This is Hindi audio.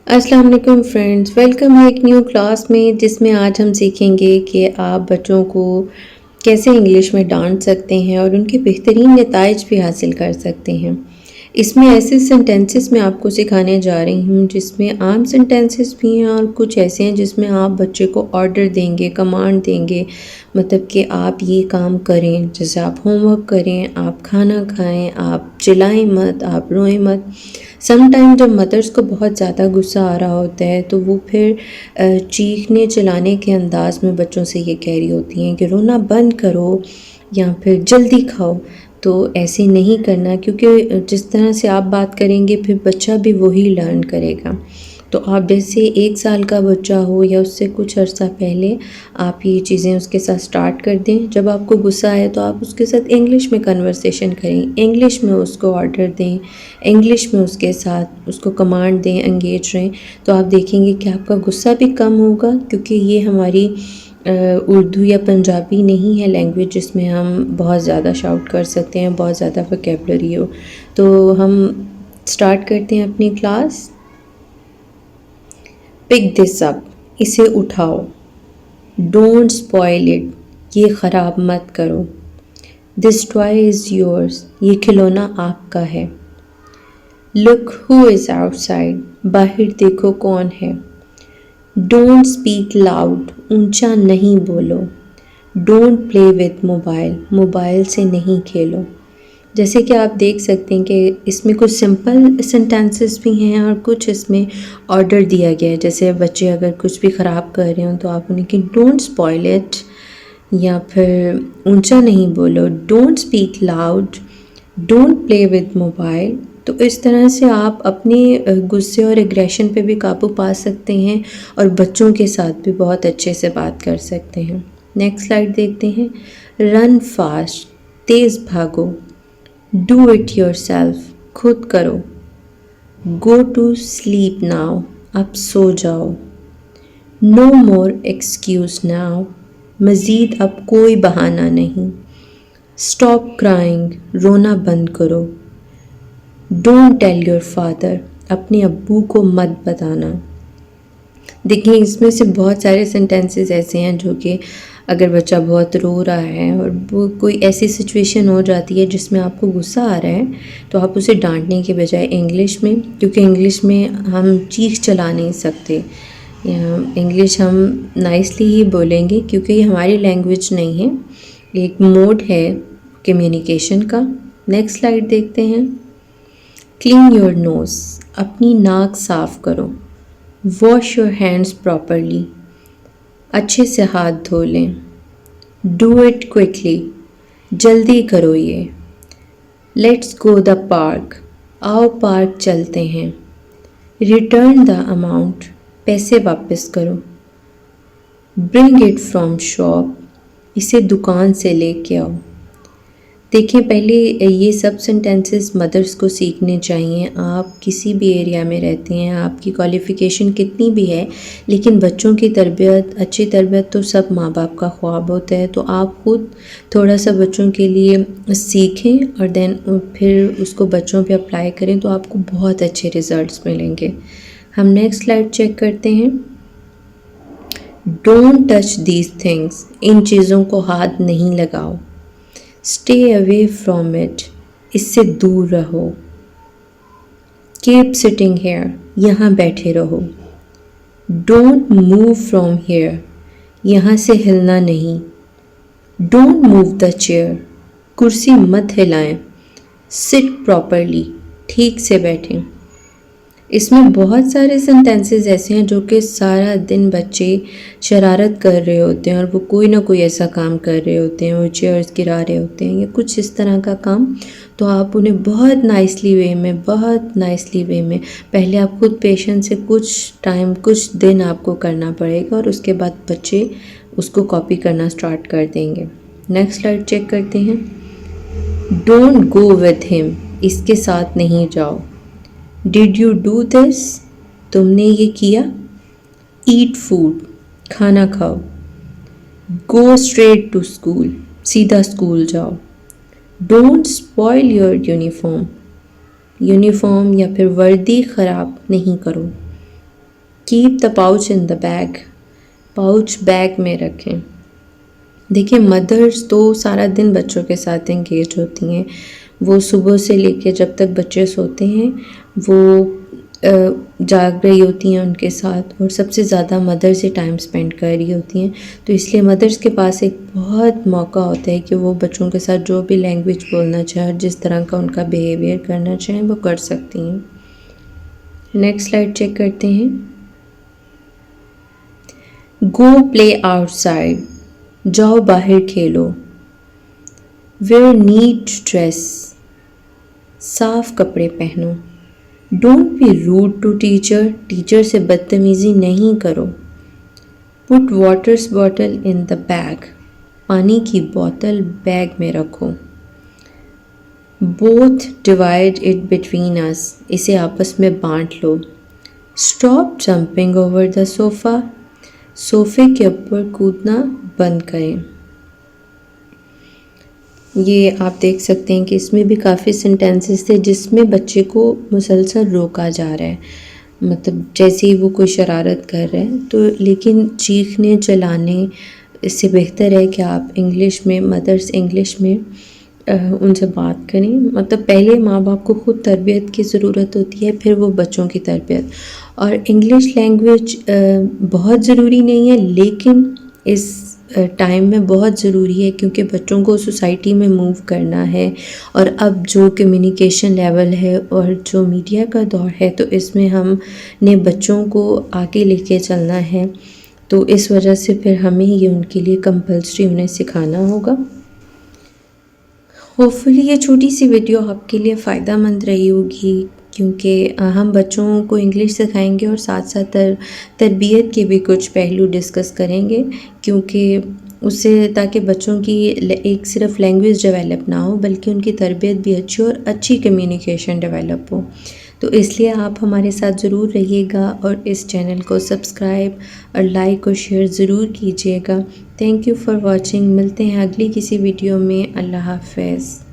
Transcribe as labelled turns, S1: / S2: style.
S1: अस्सलाम वालेकुम फ्रेंड्स, वेलकम है एक न्यू क्लास में जिसमें आज हम सीखेंगे कि आप बच्चों को कैसे इंग्लिश में डांट सकते हैं और उनके बेहतरीन नताइज भी हासिल कर सकते हैं। इसमें ऐसे सेंटेंसेस मैं आपको सिखाने जा रही हूँ जिसमें आम सेंटेंसेस भी हैं और कुछ ऐसे हैं जिसमें आप बच्चे को ऑर्डर देंगे, कमांड देंगे, मतलब कि आप ये काम करें, जैसे आप होमवर्क करें, आप खाना खाएं, आप चिल्लाएं मत, आप रोएं मत। सम टाइम जब मदर्स को बहुत ज़्यादा गुस्सा आ रहा होता है तो वो फिर चीखने चिल्लाने के अंदाज में बच्चों से ये कह रही होती हैं कि रोना बंद करो या फिर जल्दी खाओ। तो ऐसे नहीं करना, क्योंकि जिस तरह से आप बात करेंगे फिर बच्चा भी वही लर्न करेगा। तो आप जैसे 1 साल का बच्चा हो या उससे कुछ अर्सा पहले आप ये चीज़ें उसके साथ स्टार्ट कर दें। जब आपको गुस्सा आए तो आप उसके साथ इंग्लिश में कन्वर्सेशन करें, इंग्लिश में उसको ऑर्डर दें, इंग्लिश में उसके साथ उसको कमांड दें, एंगेज रहें। तो आप देखेंगे कि आपका गुस्सा भी कम होगा, क्योंकि ये हमारी उर्दू या पंजाबी नहीं है लैंग्वेज जिसमें हम बहुत ज़्यादा शाउट कर सकते हैं, बहुत ज़्यादा वोकैबुलरी हो। तो हम स्टार्ट करते हैं अपनी क्लास। पिक दिस अप, इसे उठाओ। डोंट स्पॉइल इट, ये ख़राब मत करो। दिस टॉय इज़ योर्स, ये खिलौना आपका है। लुक हु इज़ आउटसाइड, बाहर देखो कौन है। डोंट स्पीक लाउड, ऊंचा नहीं बोलो। Don't play with mobile, mobile से नहीं खेलो। जैसे कि आप देख सकते हैं कि इसमें कुछ सिंपल सेंटेंसेस भी हैं और कुछ इसमें ऑर्डर दिया गया है। जैसे बच्चे अगर कुछ भी ख़राब कर रहे हो तो आप उन्हें कि डोंट स्पॉइल इट, या फिर ऊंचा नहीं बोलो, don't speak loud, don't play with mobile. तो इस तरह से आप अपने गुस्से और एग्रेशन पे भी काबू पा सकते हैं और बच्चों के साथ भी बहुत अच्छे से बात कर सकते हैं। नेक्स्ट स्लाइड देखते हैं। रन फास्ट, तेज़ भागो। डू इट योरसेल्फ, खुद करो। गो टू स्लीप नाउ, अब सो जाओ। नो मोर एक्सक्यूज़ नाउ, मज़ीद अब कोई बहाना नहीं। स्टॉप क्राइंग, रोना बंद करो। डोंट टेल योर फादर, अपने अब्बू को मत बताना। देखिए इसमें से बहुत सारे सेंटेंसेस ऐसे हैं जो कि अगर बच्चा बहुत रो रहा है और वो कोई ऐसी सिचुएशन हो जाती है जिसमें आपको गुस्सा आ रहा है, तो आप उसे डांटने के बजाय इंग्लिश में, क्योंकि इंग्लिश में हम चीख चला नहीं सकते, इंग्लिश हम नाइसली ही बोलेंगे क्योंकि ये हमारी लैंग्वेज नहीं है, एक मोड है कम्युनिकेशन का। नेक्स्ट स्लाइड देखते हैं। क्लीन योर नोज़, अपनी नाक साफ़ करो। वॉश योर हैंड्स प्रॉपरली, अच्छे से हाथ धो लें। डू इट क्विकली, जल्दी करो ये। लेट्स गो द पार्क, आओ पार्क चलते हैं। रिटर्न द अमाउंट, पैसे वापस करो। ब्रिंग इट फ्रॉम शॉप, इसे दुकान से लेके आओ। देखिए पहले ये सब सेंटेंसेस मदर्स को सीखने चाहिए। आप किसी भी एरिया में रहते हैं, आपकी क्वालिफ़िकेशन कितनी भी है, लेकिन बच्चों की तरबियत, अच्छी तरबियत तो सब माँ बाप का ख्वाब होता है। तो आप खुद थोड़ा सा बच्चों के लिए सीखें और देन फिर उसको बच्चों पे अप्लाई करें तो आपको बहुत अच्छे रिज़ल्ट्स मिलेंगे। हम नेक्स्ट स्लाइड चेक करते हैं। डोंट टच दीज थिंग्स, इन चीज़ों को हाथ नहीं लगाओ। स्टे अवे फ्रॉम इट, इससे दूर रहो। कीप सिटिंग हेयर, यहाँ बैठे रहो। डोंट मूव फ्रॉम हेयर, यहाँ से हिलना नहीं। डोंट मूव द चेयर, कुर्सी मत हिलाएं। सिट प्रॉपरली, ठीक से बैठें। इसमें बहुत सारे सेंटेंसेस ऐसे हैं जो कि सारा दिन बच्चे शरारत कर रहे होते हैं और वो कोई ना कोई ऐसा काम कर रहे होते हैं, वो चेयर्स गिरा रहे होते हैं या कुछ इस तरह का काम। तो आप उन्हें बहुत नाइसली वे में पहले आप खुद पेशेंस से कुछ टाइम, कुछ दिन आपको करना पड़ेगा और उसके बाद बच्चे उसको कॉपी करना स्टार्ट कर देंगे। नेक्स्ट स्लाइड चेक करते हैं। डोंट गो विद हिम, इसके साथ नहीं जाओ। डिड यू डू दिस, तुमने ये किया। ईट फूड, खाना खाओ। गो स्ट्रेट टू स्कूल, सीधा स्कूल जाओ। Don't spoil your uniform, uniform या फिर वर्दी ख़राब नहीं करो। Keep the pouch in the bag, pouch bag में रखें। देखिए मदर्स तो सारा दिन बच्चों के साथ एंगेज होती हैं, वो सुबह से लेकर जब तक बच्चे सोते हैं वो जाग रही होती हैं उनके साथ, और सबसे ज़्यादा मदर से टाइम स्पेंड कर रही होती हैं। तो इसलिए मदर्स के पास एक बहुत मौका होता है कि वो बच्चों के साथ जो भी लैंग्वेज बोलना चाहे और जिस तरह का उनका बिहेवियर करना चाहें वो कर सकती हैं। नेक्स्ट स्लाइड चेक करते हैं। गो प्ले आउटसाइड, जाओ बाहर खेलो। वेयर नीट ड्रेस, साफ कपड़े पहनो। Don't be rude to teacher, teacher से बदतमीज़ी नहीं करो। Put waters bottle in the bag, पानी की बोतल बैग में रखो। Both divide it between us, इसे आपस में बांट लो। Stop jumping over the sofa, सोफ़े के ऊपर कूदना बंद करें। ये आप देख सकते हैं कि इसमें भी काफ़ी सेंटेंसेस थे जिसमें बच्चे को मुसलसल रोका जा रहा है, मतलब जैसे ही वो कोई शरारत कर रहे हैं तो, लेकिन चीखने चिल्लाने इससे बेहतर है कि आप इंग्लिश में, मदर्स इंग्लिश में उनसे बात करें। मतलब पहले माँ बाप को ख़ुद तरबियत की ज़रूरत होती है, फिर वो बच्चों की तरबियत। और इंग्लिश लैंग्वेज बहुत ज़रूरी नहीं है, लेकिन इस टाइम में बहुत ज़रूरी है क्योंकि बच्चों को सोसाइटी में मूव करना है। और अब जो कम्युनिकेशन लेवल है और जो मीडिया का दौर है, तो इसमें हमने बच्चों को आगे लेके चलना है। तो इस वजह से फिर हमें ये उनके लिए कंपल्सरी उन्हें सिखाना होगा। होपफुली ये छोटी सी वीडियो आपके लिए फ़ायदा मंद रही होगी, क्योंकि हम बच्चों को इंग्लिश सिखाएंगे और साथ साथ तरबियत के भी कुछ पहलू डिस्कस करेंगे, क्योंकि उससे ताकि बच्चों की एक सिर्फ लैंग्वेज डेवलप ना हो बल्कि उनकी तरबियत भी अच्छी और अच्छी कम्युनिकेशन डेवलप हो। तो इसलिए आप हमारे साथ ज़रूर रहिएगा और इस चैनल को सब्सक्राइब और लाइक और शेयर ज़रूर कीजिएगा। Thank you for watching. मिलते हैं अगली किसी वीडियो में। अल्लाह हाफ़िज़।